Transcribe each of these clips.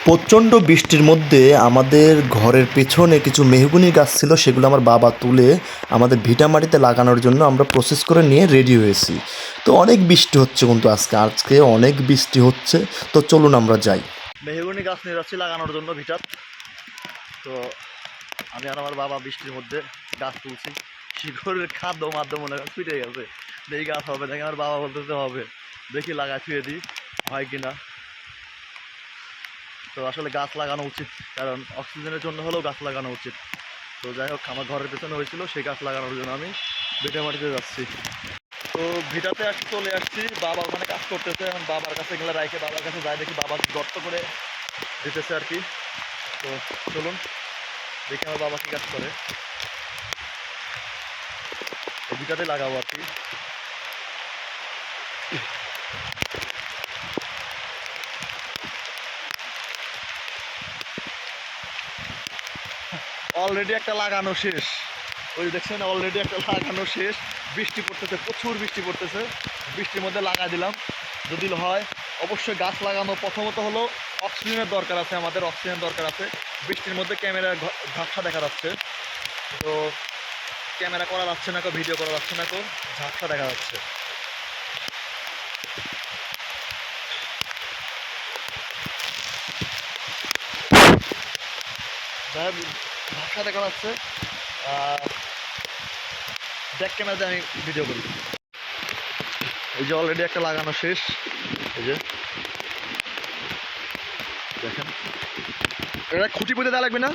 প্রচণ্ড বৃষ্টির মধ্যে আমাদের ঘরের পেছনে কিছু মেহগনি গাছ ছিল, সেগুলো আমার বাবা তুলে আমাদের ভিটামাটিতে লাগানোর জন্য আমরা প্রসেস করে নিয়ে রেডি হয়েছি। তো অনেক বৃষ্টি হচ্ছে, কিন্তু আজকে অনেক বৃষ্টি হচ্ছে। তো চলুন আমরা যাই। মেহগনি গাছ নিয়ে যাচ্ছি লাগানোর জন্য ভিটাত। তো আমি আর আমার বাবা বৃষ্টির মধ্যে গাছ তুলছি। শিকড়ের খাদ্য মাধ্যম মনে হয় ছুটে গেছে, দেখি গাছ হবে নাকি। আমার বাবা বলতেছে হবে, দেখি লাগাই ছুঁয়ে দিই হয় কিনা। তো আসলে গাছ লাগানো উচিত, কারণ অক্সিজেনের জন্য হলেও গাছ লাগানো উচিত। তো যাই হোক, আমার ঘরের পেছনে হয়েছিল, সেই গাছ লাগানোর জন্য আমি ভিটামাটিতে যাচ্ছি। তো ভিটাতে চলে আসছি, বাবা ওখানে কাজ করতেছে। এখন বাবার কাছে গেলে রাইখে বাবার কাছে যাই, দেখি বাবা গর্ত করে দিতেছে আর কি। তো চলুন দেখি আমার বাবা কি কাজ করে। ভিটাতে লাগাবো আর কি। অলরেডি একটা লাগানো শেষ, ওই দেখছেন অলরেডি একটা লাগানো শেষ। বৃষ্টি পড়তেছে, প্রচুর বৃষ্টি পড়তেছে। বৃষ্টির মধ্যে লাগা দিলাম, যদি হয়। অবশ্যই গাছ লাগানো প্রথমত হলো অক্সিজেনের দরকার আছে, আমাদের অক্সিজেন দরকার আছে। বৃষ্টির মধ্যে ক্যামেরা ঝাপসা দেখা যাচ্ছে, তো ক্যামেরা করা যাচ্ছে না, ভিডিও করা যাচ্ছে না, ঝাপসা দেখা যাচ্ছে। ঝাপসা দেখা যাচ্ছে, ব্যাক ক্যামেরাতে আমি ভিডিও করি। এই যে অলরেডি একটা লাগানো শেষ, এই যে দেখেন। এটা খুঁটি পুঁতে দেওয়া লাগবে না,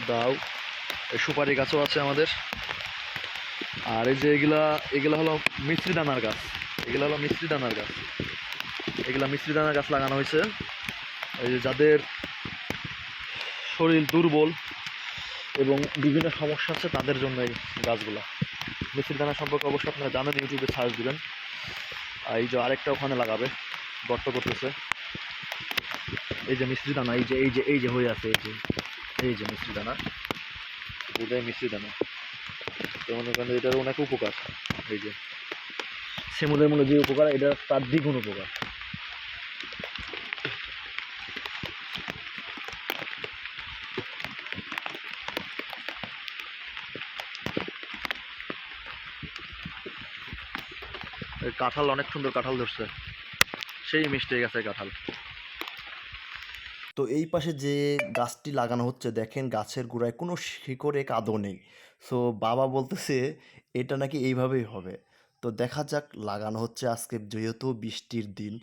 দাও। এই সুপারি গাছও আছে আমাদের। আর এই যে এগুলা হলো মিস্ত্রি দানার গাছ, এগুলো হলো মিস্ত্রি দানার গাছ। এগুলা মিস্ত্রি দানার গাছ লাগানো হয়েছে, এই যে যাদের শরীর দুর্বল এবং বিভিন্ন সমস্যা আছে তাদের জন্য এই গাছগুলা। মিস্ত্রি দানা সম্পর্কে অবশ্যই আপনারা জানেন, ইউটিউবে সার্চ দিবেন। আর এই যে আরেকটা ওখানে লাগাবে, গর্ত করতেছে। এই যে মিস্ত্রি দানা, এই যে হয়ে আছে, এই যে মিস্ত্রি দানা, এটাই মিস্ত্রি দানা। তো মনে করেন এটার অনেক উপকার। এই যে সেমুলের মনে যে উপকার, এটা তার দ্বিগুণ উপকার। কাঁঠাল, অনেক সুন্দর কাঁঠাল ধরছে, সেই মিষ্টি গেছে কাঁঠাল। তো এই পাশে যে গাছটি লাগানো হচ্ছে, দেখেন গাছের গোড়ায় কোনো শিকড়ে কাদও নেই। সো বাবা বলতেছে এটা নাকি এইভাবেই হবে। তো দেখা যাক, লাগানো হচ্ছে আজকে, যেহেতু বৃষ্টির দিন,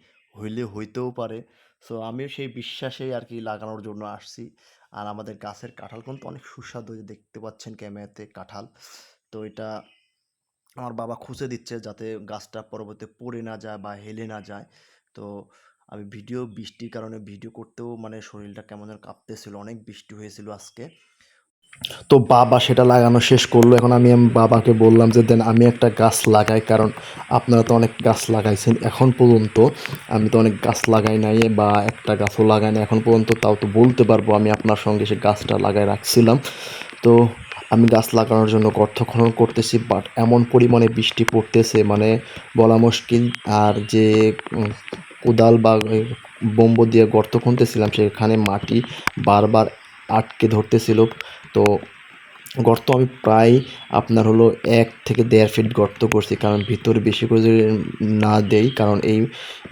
হইতেও পারে। সো আমিও সেই বিশ্বাসেই আর কি লাগানোর জন্য আসছি। আর আমাদের গাছের কাঁঠাল কিন্তু অনেক সুস্বাদু, যে দেখতে পাচ্ছেন ক্যামেরাতে কাঁঠাল। তো এটা আমার বাবা খুঁজে দিচ্ছে, যাতে গাছটা পরবর্তীতে পড়ে না যায় বা হেলে না যায়। তো আমি বৃষ্টির কারণে ভিডিও করতেও মানে শরীরটা কেমন যেন কাঁপতেছিল, অনেক বৃষ্টি হয়েছিল আজকে। তো বাবা সেটা লাগানো শেষ করলো। এখন আমি বাবাকে বললাম যে দেন আমি একটা গাছ লাগাই, কারণ আপনারা তো অনেক গাছ লাগাইছেন এখন পর্যন্ত, আমি তো অনেক গাছ লাগাই নাই বা একটা গাছও লাগাই না এখন পর্যন্ত। তাও তো বলতে পারবো আমি আপনার সঙ্গে সে গাছটা লাগাই রাখছিলাম। তো আমি গাছ লাগানোর জন্য গর্ত খনন করতেছি, বাট এমন পরিমাণে বৃষ্টি পড়তেছে মানে বলা মুশকিল। আর যে কোদাল বা বম্ব দিয়ে গর্ত খুঁড়তেছিলাম, সেখানে মাটি বারবার আটকে ধরতেছিল। তো গর্ত আমি প্রায় আপনার হলো 1 থেকে 1.5 ফিট গর্ত করছি, কারণ ভিতরে বেশি করে যদি না দেই, কারণ এই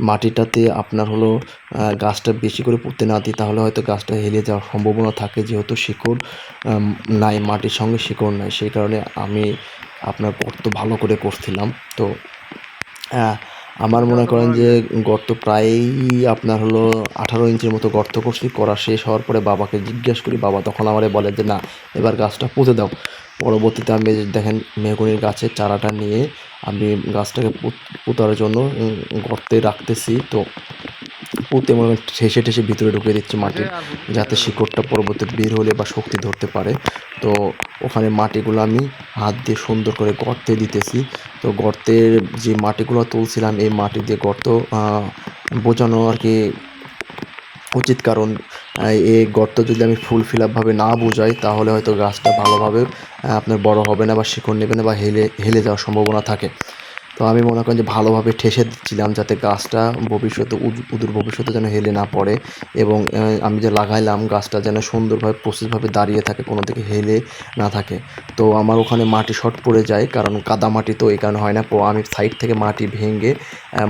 মাটিটাতে আপনার হলো গাছটা বেশি করে পুঁতে না দিই, তাহলে হয়তো গাছটা হেলে যাওয়ার সম্ভাবনা থাকে, যেহেতু শিকড় নাই, মাটির সঙ্গে শিকড় নাই। সেই কারণে আমি আপনার গর্ত ভালো করে করছিলাম। তো আমার মনে করেন যে গর্ত প্রায়ই আপনার হলো 18 ইঞ্চির মতো গর্ত করছি। করা শেষ হওয়ার পরে বাবাকে জিজ্ঞেস করি, বাবা তখন আমারে বলে যে না, এবার গাছটা পুঁতে দাও। পরবর্তীতে আমি দেখেন মেহগনির গাছের চারাটা নিয়ে আমি গাছটাকে পোঁতার জন্য গর্তে রাখতেছি। তো পুঁতে মনে ঠেসে ঠেসে ভিতরে ঢুকে দিচ্ছি মাটি, যাতে শিকড়টা পরবর্তীতে বের হলে বা শক্তি ধরতে পারে। তো ওখানে মাটিগুলো আমি হাত দিয়ে সুন্দর করে গর্তে দিতেছি। তো গর্তের যে মাটিগুলো তুলছিলাম, এই মাটি দিয়ে গর্ত বোঝানো আর কি উচিত, কারণ এই গর্ত যদি আমি ফুল ফিল আপভাবে না বোঝাই, তাহলে হয়তো গাছটা ভালোভাবে আপনার বড় হবে না বা শিকড় নেবে না বা হেলে যাওয়ার সম্ভাবনা থাকে। তো আমি মনে করেন যে ভালোভাবে ঠেসে দিচ্ছিলাম যাতে গাছটা ভবিষ্যতে অদূর ভবিষ্যতে যেন হেলে না পড়ে, এবং আমি যে লাগাইলাম গাছটা যেন সুন্দরভাবে প্রসেসভাবে দাঁড়িয়ে থাকে, কোনো দিকে হেলে না থাকে। তো আমার ওখানে মাটি শর্ট পড়ে যায়, কারণ কাদা মাটি তো এই কারণে হয় না। আমি সাইড থেকে মাটি ভেঙে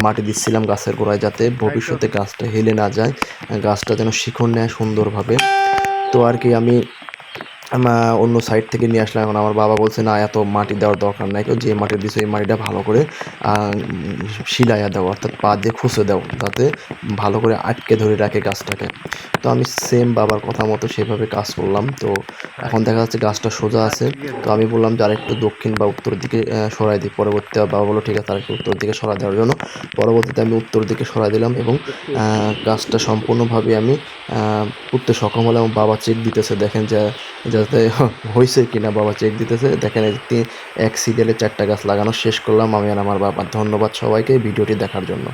মাটি দিচ্ছিলাম গাছের গোড়ায়, যাতে ভবিষ্যতে গাছটা হেলে না যায়, গাছটা যেন শিকড় নেয় সুন্দরভাবে। তো আর কি আমি অন্য সাইড থেকে নিয়ে আসলাম। এখন আমার বাবা বলছে, না এত মাটি দেওয়ার দরকার নাই, কেউ যে মাটি দিছো এই মাটিটা ভালো করে শিলাইয়া দাও, অর্থাৎ পা দিয়ে খুঁচে দাও, যাতে ভালো করে আটকে ধরে রাখে গাছটাকে। তো আমি সেম বাবার কথা মতো সেভাবে কাজ করলাম। তো এখন দেখা যাচ্ছে গাছটা সোজা আছে। তো আমি বললাম যে আরেকটু দক্ষিণ বা উত্তর দিকে সরাই দিই। পরবর্তীতে বাবা বললো ঠিক আছে, আরেকটু উত্তর দিকে সরাই দেওয়ার জন্য পরবর্তীতে আমি উত্তর দিকে সরাই দিলাম, এবং গাছটা সম্পূর্ণভাবে আমি উঠতে সক্ষম হলাম। এবং বাবা চেক দিতেছে, দেখেন যে যাতে হয়েছে কিনা, বাবা চেক দিতেছে। দেখেন এক সিরিয়ালে 4টা গাছ লাগানো শেষ করলাম আমি আর আমার বাবা। ধন্যবাদ সবাইকে ভিডিওটি দেখার জন্য।